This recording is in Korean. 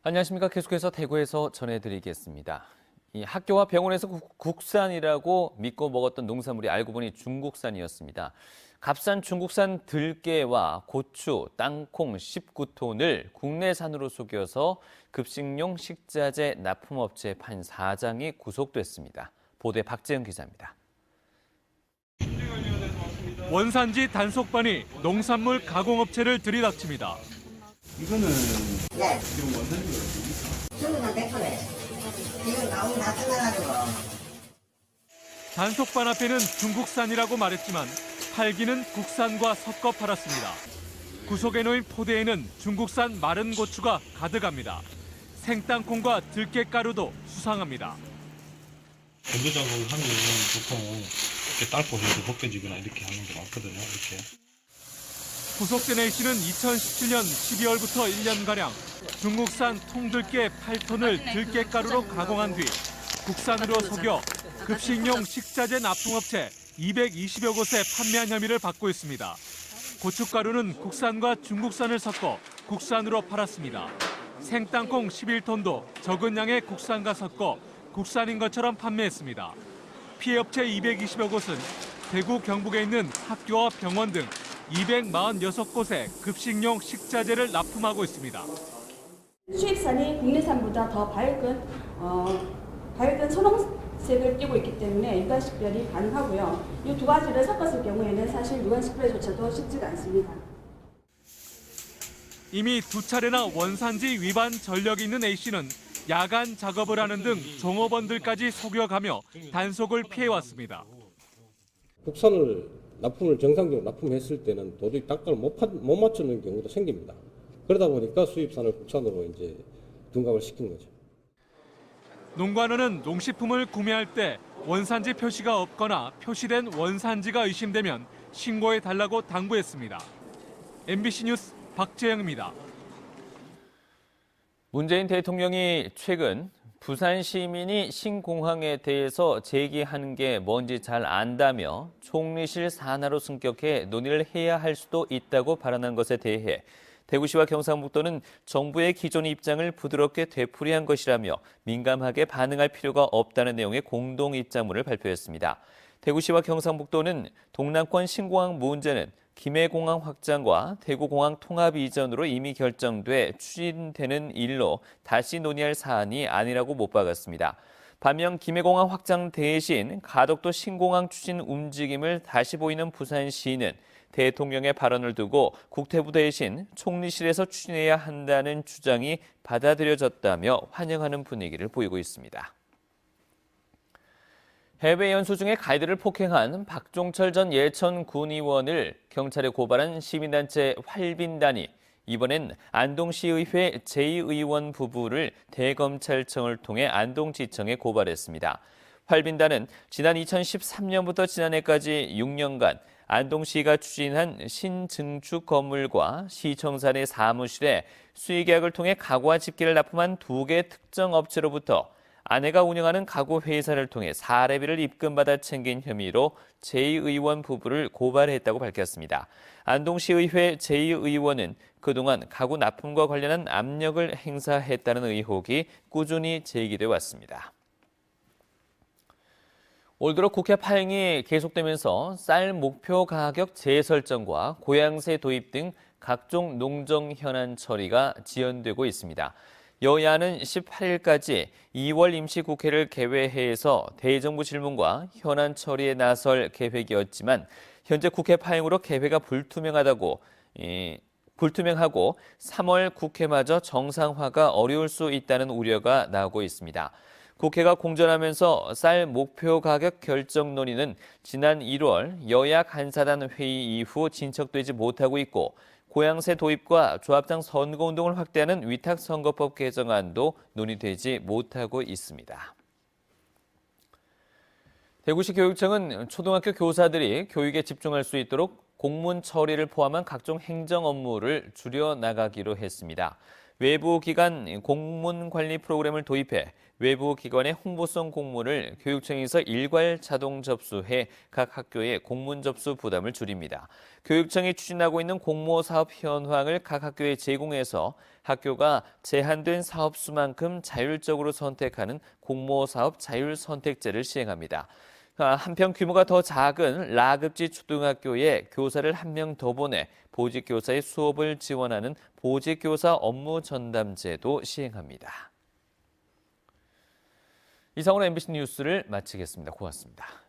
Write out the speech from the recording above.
안녕하십니까. 계속해서 대구에서 전해드리겠습니다. 이 학교와 병원에서 국산이라고 믿고 먹었던 농산물이 알고 보니 중국산이었습니다. 값싼 중국산 들깨와 고추, 땅콩 19톤을 국내산으로 속여서 급식용 식자재 납품업체에 판 사장이 구속됐습니다. 보도에 박재영 기자입니다. 원산지 단속반이 농산물 가공업체를 들이닥칩니다. 이거는 네. 지금 원산지가 어디입니까? 중국산 100%예요. 지금 나오면 다 끝나가지고. 단속반 앞에는 중국산이라고 말했지만 팔기는 국산과 섞어 팔았습니다. 구속에 놓인 포대에는 중국산 마른 고추가 가득합니다. 생땅콩과 들깨가루도 수상합니다. 건조 작업을 하면 보통 이렇게 딸고 해서 벗겨지거나 이렇게 하는 게 많거든요. 이렇게. 구속된 A씨는 2017년 12월부터 1년가량 중국산 통들깨 8톤을 들깨가루로 가공한 뒤 국산으로 속여 급식용 식자재 납품업체 220여 곳에 판매한 혐의를 받고 있습니다. 고춧가루는 국산과 중국산을 섞어 국산으로 팔았습니다. 생땅콩 11톤도 적은 양의 국산과 섞어 국산인 것처럼 판매했습니다. 피해 업체 220여 곳은 대구 경북에 있는 학교와 병원 등 246곳에 급식용 식자재를 납품하고 있습니다. 수입산이 국내산보다 더 밝은 선홍색을 띠고 있기 때문에 육안식별이 가능하고요. 이 두 가지를 섞었을 경우에는 사실 육안식별조차도 쉽지가 않습니다. 이미 두 차례나 원산지 위반 전력이 있는 A씨는 야간 작업을 하는 등 종업원들까지 속여가며 단속을 피해왔습니다. 국산을 납품을 정상적으로 납품했을 때는 도저히 단가를 못 맞추는 경우도 생깁니다. 그러다 보니까 수입산을 국산으로 이제 둔갑을 시킨 거죠. 농관원은 농식품을 구매할 때 원산지 표시가 없거나 표시된 원산지가 의심되면 신고해달라고 당부했습니다. MBC 뉴스 박재영입니다. 문재인 대통령이 최근 부산 시민이 신공항에 대해서 제기하는 게 뭔지 잘 안다며 총리실 산하로 승격해 논의를 해야 할 수도 있다고 발언한 것에 대해 대구시와 경상북도는 정부의 기존 입장을 부드럽게 되풀이한 것이라며 민감하게 반응할 필요가 없다는 내용의 공동 입장문을 발표했습니다. 대구시와 경상북도는 동남권 신공항 문제는 김해공항 확장과 대구공항 통합 이전으로 이미 결정돼 추진되는 일로 다시 논의할 사안이 아니라고 못 박았습니다. 반면 김해공항 확장 대신 가덕도 신공항 추진 움직임을 다시 보이는 부산시는 대통령의 발언을 두고 국태부 대신 총리실에서 추진해야 한다는 주장이 받아들여졌다며 환영하는 분위기를 보이고 있습니다. 해외 연수 중에 가이드를 폭행한 박종철 전 예천 군의원을 경찰에 고발한 시민단체 활빈단이 이번엔 안동시의회 제2의원 부부를 대검찰청을 통해 안동지청에 고발했습니다. 활빈단은 지난 2013년부터 지난해까지 6년간 안동시가 추진한 신증축 건물과 시청사 내 사무실에 수의계약을 통해 가구와 집기를 납품한 2개 특정 업체로부터 아내가 운영하는 가구 회사를 통해 사례비를 입금받아 챙긴 혐의로 제2의원 부부를 고발했다고 밝혔습니다. 안동시의회 제2의원은 그동안 가구 납품과 관련한 압력을 행사했다는 의혹이 꾸준히 제기돼 왔습니다. 올 들어 국회 파행이 계속되면서 쌀 목표 가격 재설정과 고양새 도입 등 각종 농정 현안 처리가 지연되고 있습니다. 여야는 18일까지 2월 임시국회를 개회해서 대정부 질문과 현안 처리에 나설 계획이었지만 현재 국회 파행으로 개회가 불투명하고 3월 국회마저 정상화가 어려울 수 있다는 우려가 나오고 있습니다. 국회가 공전하면서 쌀 목표 가격 결정 논의는 지난 1월 여야 간사단 회의 이후 진척되지 못하고 있고 고양새 도입과 조합장 선거운동을 확대하는 위탁선거법 개정안도 논의되지 못하고 있습니다. 대구시 교육청은 초등학교 교사들이 교육에 집중할 수 있도록 공문 처리를 포함한 각종 행정 업무를 줄여나가기로 했습니다. 외부 기관 공문 관리 프로그램을 도입해 외부 기관의 홍보성 공문을 교육청에서 일괄 자동 접수해 각 학교의 공문 접수 부담을 줄입니다. 교육청이 추진하고 있는 공모 사업 현황을 각 학교에 제공해서 학교가 제한된 사업 수만큼 자율적으로 선택하는 공모 사업 자율 선택제를 시행합니다. 한편 규모가 더 작은 라급지 초등학교에 교사를 한 명 더 보내 보직교사의 수업을 지원하는 보직교사 업무 전담제도 시행합니다. 이상으로 MBC 뉴스를 마치겠습니다. 고맙습니다.